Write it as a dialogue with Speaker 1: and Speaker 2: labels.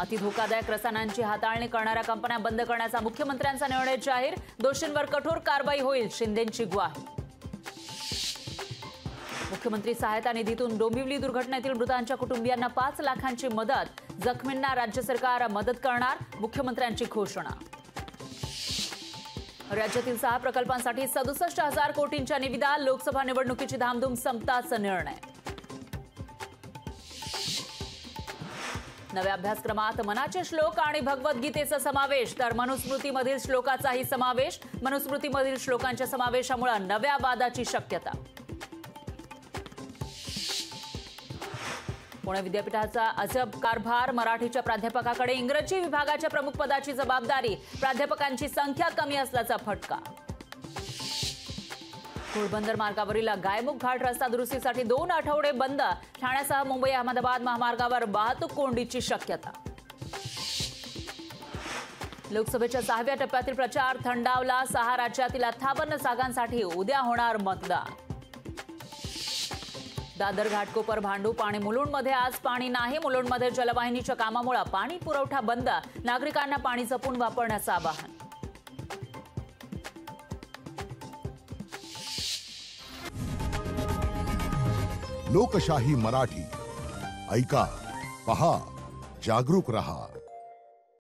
Speaker 1: अति धोकादायक रसायनांची हाताळणी करणाऱ्या कंपन्या बंद करण्याचा मुख्यमंत्र्यांचा निर्णय जाहीर। दोषींवर कठोर कारवाई होईल, शिंदेंची ग्वाही। मुख्यमंत्री सहायता निधीतून डोंबिवली दुर्घटनेतील मृतांच्या कुटुंबियांना 5 लाखांची मदत। जखमींना राज्य सरकार मदत करणार, मुख्यमंत्र्यांची घोषणा। राज्यातील 6 प्रकल्पांसाठी 67,000 कोटींच्या निविदा। लोकसभा निवडणुकीची धामधूम संपताच निर्णय। नव्या अभ्यासक्रमात मनाचे श्लोक आणि भगवद्गीतेचा समावेश, तर मनुस्मृतीमधील श्लोकाचाही समावेश। मनुस्मृतीमधील श्लोकांच्या समावेशामुळे नव्या वादाची शक्यता। पुणे विद्यापीठाचा अजब कारभार, मराठीच्या प्राध्यापकाकडे इंग्रजी विभागाच्या प्रमुख पदाची जबाबदारी। प्राध्यापकांची संख्या कमी असल्याचा फटका। घोडबंदर मार्गावरील गायमुख घाट रस्ता दुरुस्तीसाठी 2 आठवडे बंद। ठाण्यासह मुंबई अहमदाबाद महामार्गावर वाहतूक कोंडीची शक्यता। लोकसभेच्या 6व्या टप्प्यातील प्रचार थंडावला। 6 राज्यातील 58 जागांसाठी उद्या होणार मतदान। दादर घाटकोपर भांडूप आणि मुलुंडमध्ये आज पाणी नाही। मुलुंडमध्ये जलवाहिनीच्या कामामुळे पाणी पुरवठा बंद। नागरिकांना पाणी जपून वापरण्याचं आवाहन।
Speaker 2: लोकशाही मराठी ऐका, पहा, जागरूक रहा।